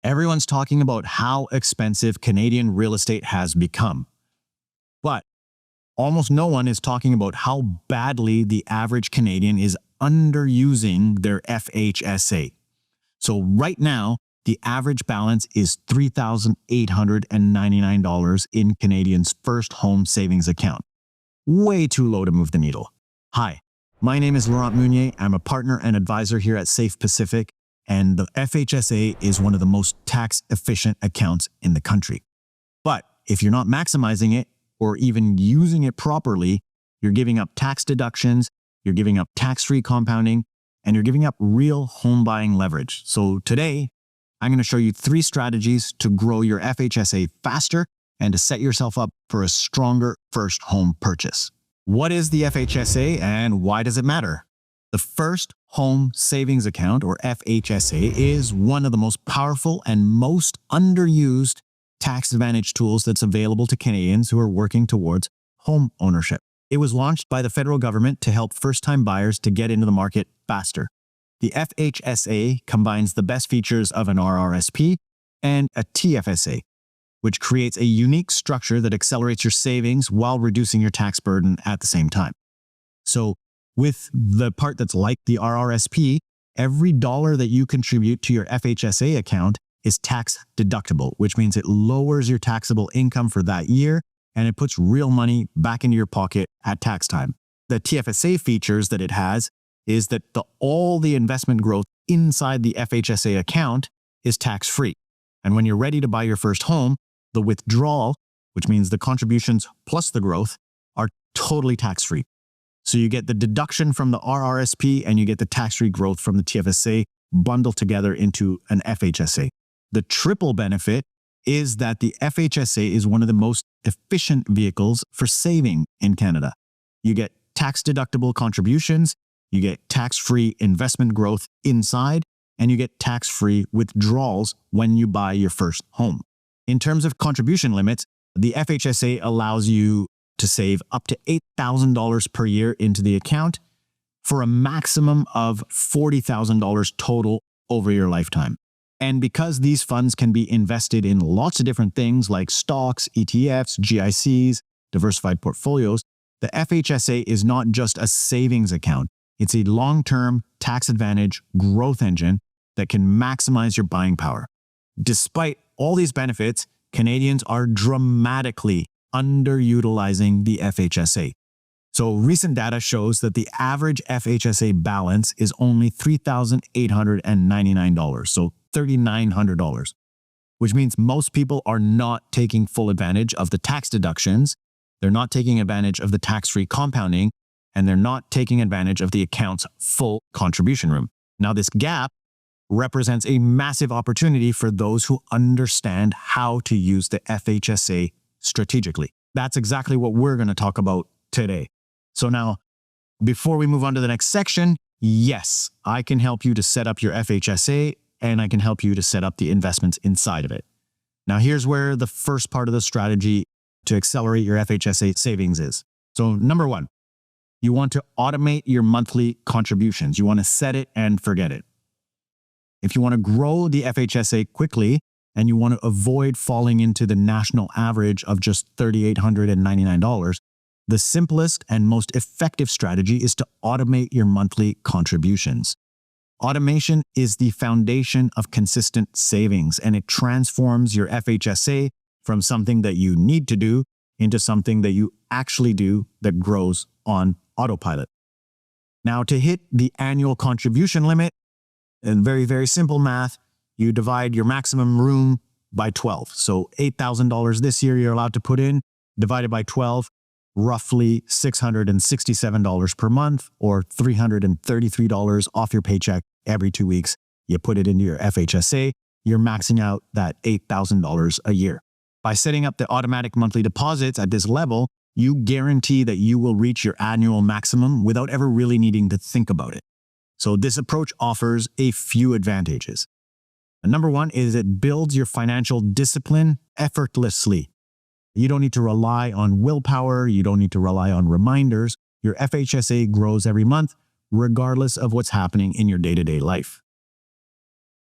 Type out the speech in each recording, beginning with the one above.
Everyone's talking about how expensive Canadian real estate has become. But almost no one is talking about how badly the average Canadian is underusing their FHSA. So right now, the average balance is $3,899 in Canadians' first home savings account. Way too low to move the needle. Hi, my name is Laurent Munier. I'm a partner and advisor here at Safe Pacific, and the FHSA is one of the most tax-efficient accounts in the country. But if you're not maximizing it or even using it properly, you're giving up tax deductions, you're giving up tax-free compounding, and you're giving up real home buying leverage. So today, I'm going to show you 3 strategies to grow your FHSA faster and to set yourself up for a stronger first home purchase. What is the FHSA and why does it matter? The First Home Savings Account, or FHSA, is one of the most powerful and most underused tax advantage tools that's available to Canadians who are working towards home ownership. It was launched by the federal government to help first-time buyers to get into the market faster. The FHSA combines the best features of an RRSP and a TFSA, which creates a unique structure that accelerates your savings while reducing your tax burden at the same time. So, with the part that's like the RRSP, every dollar that you contribute to your FHSA account is tax deductible, which means it lowers your taxable income for that year and it puts real money back into your pocket at tax time. The TFSA features that it has is that all the investment growth inside the FHSA account is tax-free. And when you're ready to buy your first home, the withdrawal, which means the contributions plus the growth, are totally tax-free. So you get the deduction from the RRSP and you get the tax-free growth from the TFSA bundled together into an FHSA. The triple benefit is that the FHSA is one of the most efficient vehicles for saving in Canada. You get tax-deductible contributions, you get tax-free investment growth inside, and you get tax-free withdrawals when you buy your first home. In terms of contribution limits, the FHSA allows you to save up to $8,000 per year into the account for a maximum of $40,000 total over your lifetime. And because these funds can be invested in lots of different things like stocks, ETFs, GICs, diversified portfolios, the FHSA is not just a savings account. It's a long-term tax advantage growth engine that can maximize your buying power. Despite all these benefits, Canadians are dramatically underutilizing the FHSA. So recent data shows that the average FHSA balance is only $3,899, so $3,900, which means most people are not taking full advantage of the tax deductions, they're not taking advantage of the tax-free compounding, and they're not taking advantage of the account's full contribution room. Now, this gap represents a massive opportunity for those who understand how to use the FHSA strategically. That's exactly what we're going to talk about today. So now, before we move on to the next section, yes, I can help you to set up your FHSA and I can help you to set up the investments inside of it. Now, here's where the first part of the strategy to accelerate your FHSA savings is. So number 1, you want to automate your monthly contributions. You want to set it and forget it. If you want to grow the FHSA quickly and you want to avoid falling into the national average of just $3,899, the simplest and most effective strategy is to automate your monthly contributions. Automation is the foundation of consistent savings, and it transforms your FHSA from something that you need to do into something that you actually do that grows on autopilot. Now, to hit the annual contribution limit, in very, very simple math, you divide your maximum room by 12. So $8,000 this year you're allowed to put in, divided by 12, roughly $667 per month, or $333 off your paycheck every 2 weeks. You put it into your FHSA, you're maxing out that $8,000 a year. By setting up the automatic monthly deposits at this level, you guarantee that you will reach your annual maximum without ever really needing to think about it. So this approach offers a few advantages. Number 1 is it builds your financial discipline effortlessly. You don't need to rely on willpower. You don't need to rely on reminders. Your FHSA grows every month, regardless of what's happening in your day-to-day life.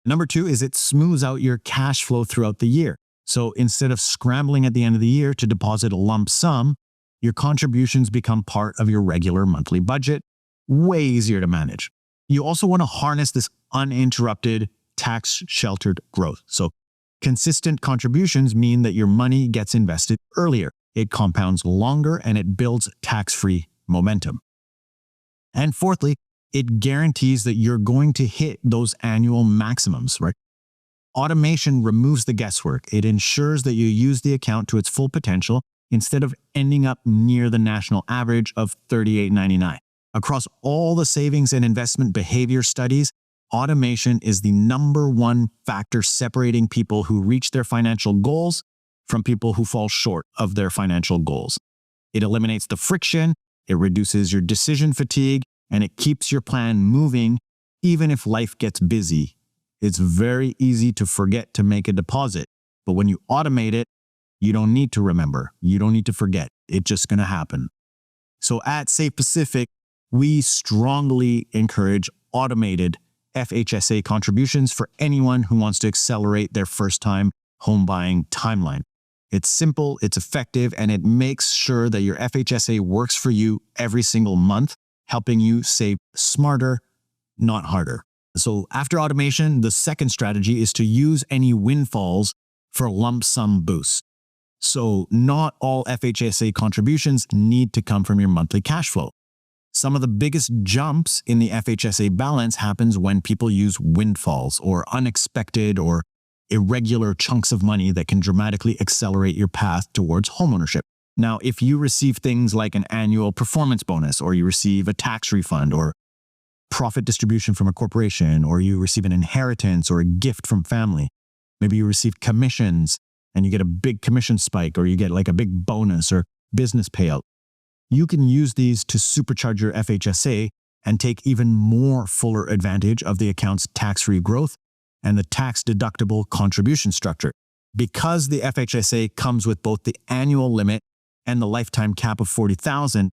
Number two is it smooths out your cash flow throughout the year. So instead of scrambling at the end of the year to deposit a lump sum, your contributions become part of your regular monthly budget. Way easier to manage. You also want to harness this uninterrupted, tax-sheltered growth. So consistent contributions mean that your money gets invested earlier. It compounds longer and it builds tax-free momentum. And fourthly, it guarantees that you're going to hit those annual maximums, right? Automation removes the guesswork. It ensures that you use the account to its full potential instead of ending up near the national average of $38.99. Across all the savings and investment behavior studies, automation is the number one factor separating people who reach their financial goals from people who fall short of their financial goals. It eliminates the friction, it reduces your decision fatigue, and it keeps your plan moving even if life gets busy. It's very easy to forget to make a deposit, but when you automate it, you don't need to remember. You don't need to forget. It's just going to happen. So at Safe Pacific, we strongly encourage automated FHSA contributions for anyone who wants to accelerate their first-time home buying timeline. It's simple, it's effective, and it makes sure that your FHSA works for you every single month, helping you save smarter, not harder. So after automation, the second strategy is to use any windfalls for lump sum boosts. So not all FHSA contributions need to come from your monthly cash flow. Some of the biggest jumps in the FHSA balance happens when people use windfalls or unexpected or irregular chunks of money that can dramatically accelerate your path towards homeownership. Now, if you receive things like an annual performance bonus, or you receive a tax refund, or profit distribution from a corporation, or you receive an inheritance or a gift from family, maybe you receive commissions and you get a big commission spike, or you get like a big bonus or business payout, you can use these to supercharge your FHSA and take even more fuller advantage of the account's tax-free growth and the tax-deductible contribution structure. Because the FHSA comes with both the annual limit and the lifetime cap of $40,000,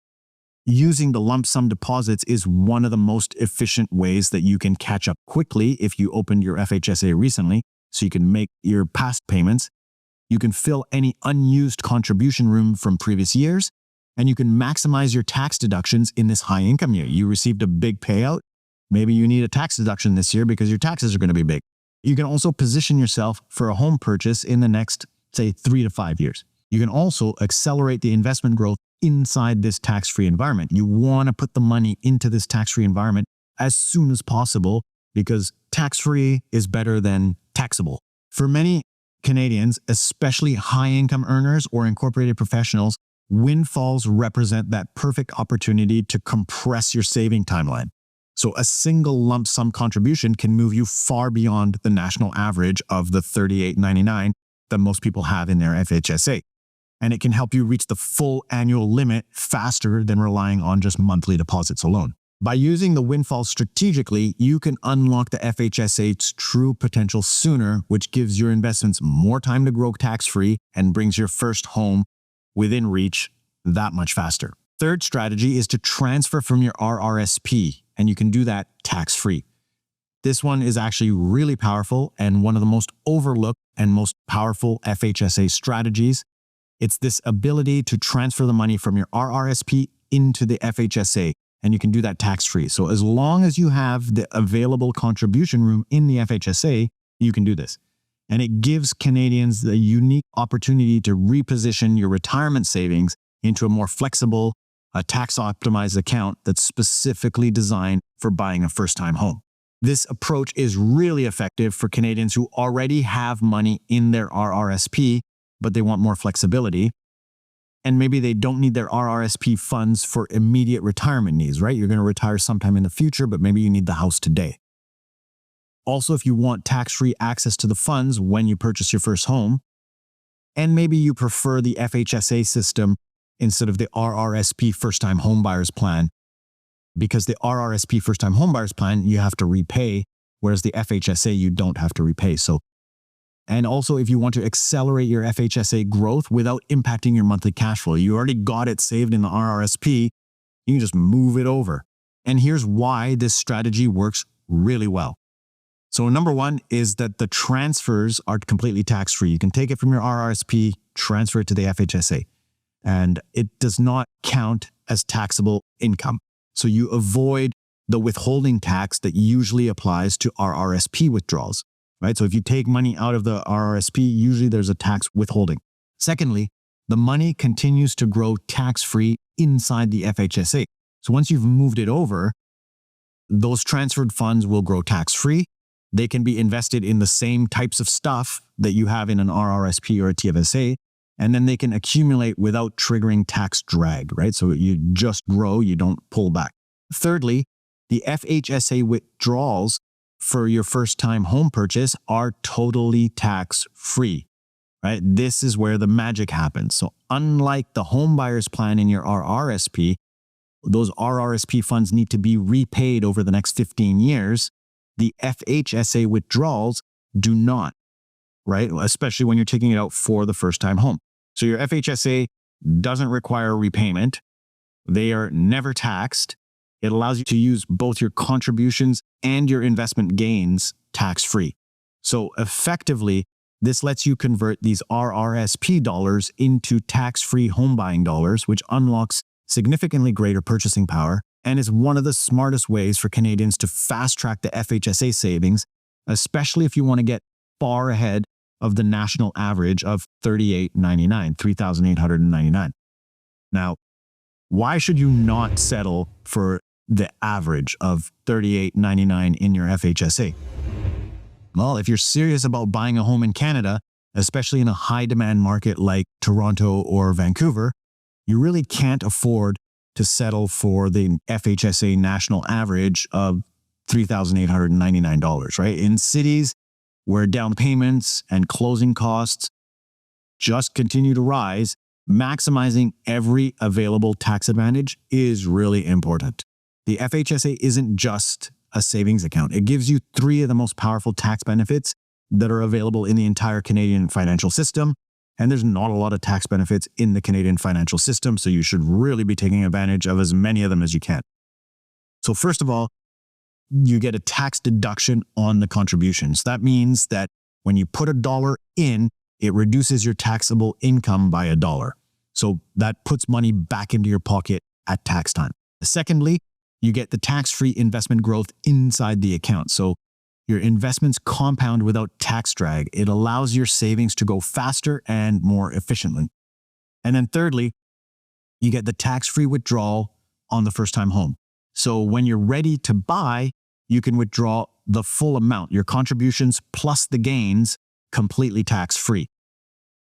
using the lump sum deposits is one of the most efficient ways that you can catch up quickly if you opened your FHSA recently, so you can make your past payments. You can fill any unused contribution room from previous years, and you can maximize your tax deductions in this high income year. You received a big payout. Maybe you need a tax deduction this year because your taxes are going to be big. You can also position yourself for a home purchase in the next, say, 3 to 5 years. You can also accelerate the investment growth inside this tax-free environment. You want to put the money into this tax-free environment as soon as possible because tax-free is better than taxable. For many Canadians, especially high-income earners or incorporated professionals, windfalls represent that perfect opportunity to compress your saving timeline. So a single lump sum contribution can move you far beyond the national average of the $38.99 that most people have in their FHSA. And it can help you reach the full annual limit faster than relying on just monthly deposits alone. By using the windfalls strategically, you can unlock the FHSA's true potential sooner, which gives your investments more time to grow tax-free and brings your first home within reach that much faster. Third strategy is to transfer from your RRSP, and you can do that tax-free. This one is actually really powerful and one of the most overlooked and most powerful FHSA strategies. It's this ability to transfer the money from your RRSP into the FHSA, and you can do that tax-free. So as long as you have the available contribution room in the FHSA, you can do this. And it gives Canadians the unique opportunity to reposition your retirement savings into a more flexible, a tax-optimized account that's specifically designed for buying a first-time home. This approach is really effective for Canadians who already have money in their RRSP, but they want more flexibility. And maybe they don't need their RRSP funds for immediate retirement needs, right? You're going to retire sometime in the future, but maybe you need the house today. Also, if you want tax-free access to the funds when you purchase your first home, and maybe you prefer the FHSA system instead of the RRSP first-time homebuyers plan, because the RRSP first-time homebuyers plan, you have to repay, whereas the FHSA, you don't have to repay. And also, if you want to accelerate your FHSA growth without impacting your monthly cash flow, you already got it saved in the RRSP, you can just move it over. And here's why this strategy works really well. So number one is that the transfers are completely tax-free. You can take it from your RRSP, transfer it to the FHSA, and it does not count as taxable income. So you avoid the withholding tax that usually applies to RRSP withdrawals, right? So if you take money out of the RRSP, usually there's a tax withholding. Secondly, the money continues to grow tax-free inside the FHSA. So once you've moved it over, those transferred funds will grow tax-free. They can be invested in the same types of stuff that you have in an RRSP or a TFSA, and then they can accumulate without triggering tax drag, right? So you just grow, you don't pull back. Thirdly, the FHSA withdrawals for your first-time home purchase are totally tax-free, right? This is where the magic happens. So unlike the home buyer's plan in your RRSP, those RRSP funds need to be repaid over the next 15 years. The FHSA withdrawals do not, right? Especially when you're taking it out for the first-time home. So your FHSA doesn't require repayment. They are never taxed. It allows you to use both your contributions and your investment gains tax-free. So effectively, this lets you convert these RRSP dollars into tax-free home buying dollars, which unlocks significantly greater purchasing power and is one of the smartest ways for Canadians to fast-track the FHSA savings, especially if you want to get far ahead of the national average of $3,899. Now, why should you not settle for the average of $38.99 in your FHSA? Well, if you're serious about buying a home in Canada, especially in a high-demand market like Toronto or Vancouver, you really can't afford to settle for the FHSA national average of $3,899, right? In cities where down payments and closing costs just continue to rise, maximizing every available tax advantage is really important. The FHSA isn't just a savings account. It gives you three of the most powerful tax benefits that are available in the entire Canadian financial system. And there's not a lot of tax benefits in the Canadian financial system, so you should really be taking advantage of as many of them as you can. So first of all, you get a tax deduction on the contributions. That means that when you put $1 in, it reduces your taxable income by $1. So that puts money back into your pocket at tax time. Secondly, you get the tax-free investment growth inside the account. So your investments compound without tax drag. It allows your savings to go faster and more efficiently. And then thirdly, you get the tax-free withdrawal on the first-time home. So when you're ready to buy, you can withdraw the full amount, your contributions plus the gains, completely tax-free.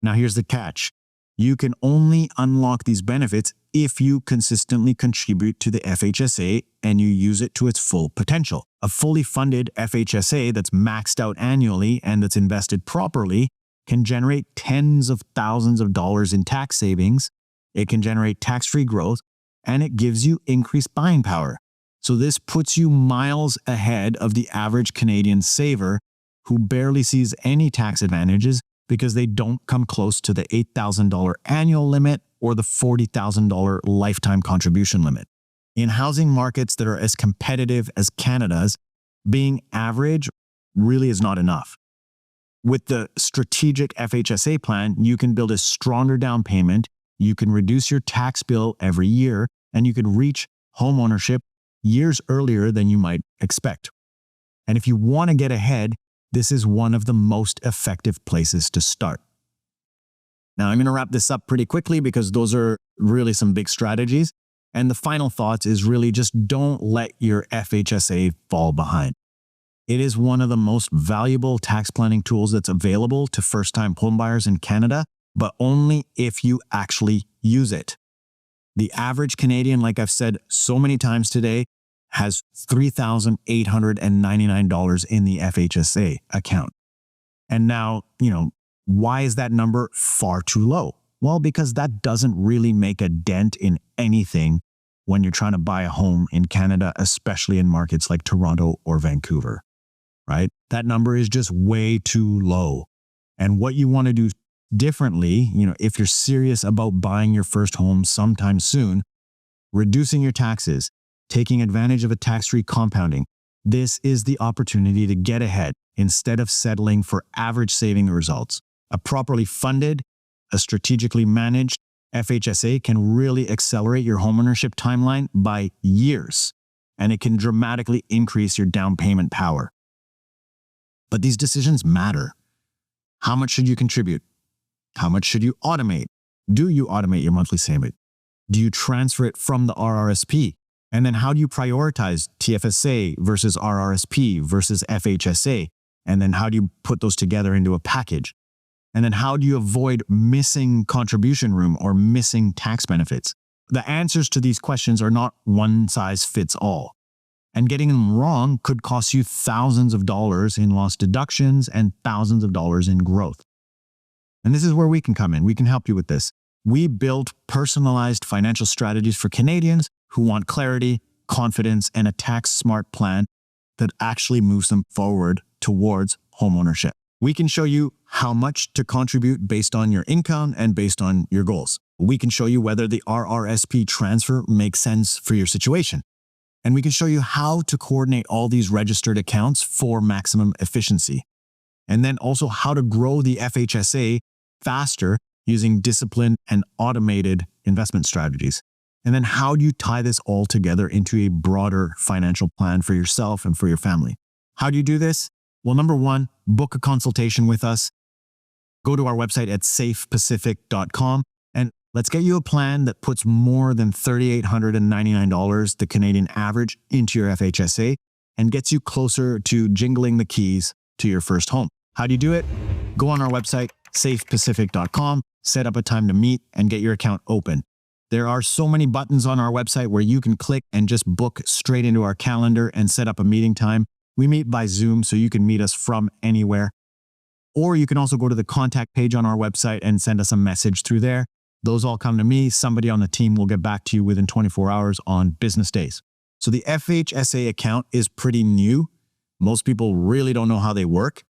Now here's the catch. You can only unlock these benefits if you consistently contribute to the FHSA and you use it to its full potential. A fully funded FHSA that's maxed out annually and that's invested properly can generate tens of thousands of dollars in tax savings. It can generate tax-free growth, and it gives you increased buying power. So this puts you miles ahead of the average Canadian saver who barely sees any tax advantages because they don't come close to the $8,000 annual limit or the $40,000 lifetime contribution limit. In housing markets that are as competitive as Canada's, being average really is not enough. With the strategic FHSA plan, you can build a stronger down payment, you can reduce your tax bill every year, and you can reach home ownership years earlier than you might expect. And if you want to get ahead, this is one of the most effective places to start. Now, I'm going to wrap this up pretty quickly because those are really some big strategies. And the final thoughts is really just don't let your FHSA fall behind. It is one of the most valuable tax planning tools that's available to first-time homebuyers in Canada, but only if you actually use it. The average Canadian, like I've said so many times today, has $3,899 in the FHSA account. And now, why is that number far too low? Well, because that doesn't really make a dent in anything when you're trying to buy a home in Canada, especially in markets like Toronto or Vancouver, right? That number is just way too low. And what you want to do differently, if you're serious about buying your first home sometime soon, reducing your taxes, taking advantage of a tax-free compounding, This is the opportunity to get ahead instead of settling for average saving results. A properly funded, a strategically managed FHSA can really accelerate your homeownership timeline by years, and it can dramatically increase your down payment power. But these decisions matter. How much should you contribute? How much should you automate? Do you automate your monthly savings? Do you transfer it from the RRSP? And then how do you prioritize TFSA versus RRSP versus FHSA? And then how do you put those together into a package? And then how do you avoid missing contribution room or missing tax benefits? The answers to these questions are not one size fits all. And getting them wrong could cost you thousands of dollars in lost deductions and thousands of dollars in growth. And this is where we can come in. We can help you with this. We build personalized financial strategies for Canadians who want clarity, confidence, and a tax-smart plan that actually moves them forward towards homeownership. We can show you how much to contribute based on your income and based on your goals. We can show you whether the RRSP transfer makes sense for your situation. And we can show you how to coordinate all these registered accounts for maximum efficiency. And then also how to grow the FHSA faster using disciplined and automated investment strategies. And then how do you tie this all together into a broader financial plan for yourself and for your family? How do you do this? Well, number one, book a consultation with us. Go to our website at safepacific.com and let's get you a plan that puts more than $3,899, the Canadian average, into your FHSA and gets you closer to jingling the keys to your first home. How do you do it? Go on our website, safepacific.com, set up a time to meet and get your account open. There are so many buttons on our website where you can click and just book straight into our calendar and set up a meeting time. We meet by Zoom, so you can meet us from anywhere. Or you can also go to the contact page on our website and send us a message through there. Those all come to me. Somebody on the team will get back to you within 24 hours on business days. So the FHSA account is pretty new. Most people really don't know how they work.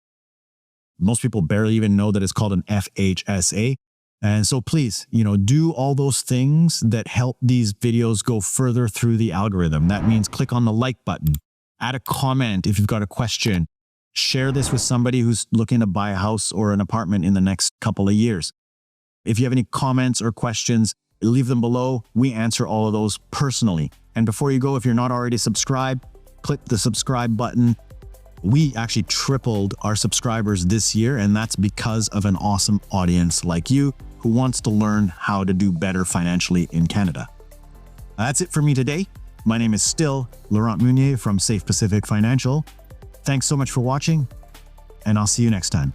Most people barely even know that it's called an FHSA. And so please, do all those things that help these videos go further through the algorithm. That means click on the like button, add a comment if you've got a question, share this with somebody who's looking to buy a house or an apartment in the next couple of years. If you have any comments or questions, leave them below. We answer all of those personally. And before you go, if you're not already subscribed, click the subscribe button. We actually tripled our subscribers this year, and that's because of an awesome audience like you who wants to learn how to do better financially in Canada. That's it for me today. My name is still Laurent Munier from Safe Pacific Financial. Thanks so much for watching, and I'll see you next time.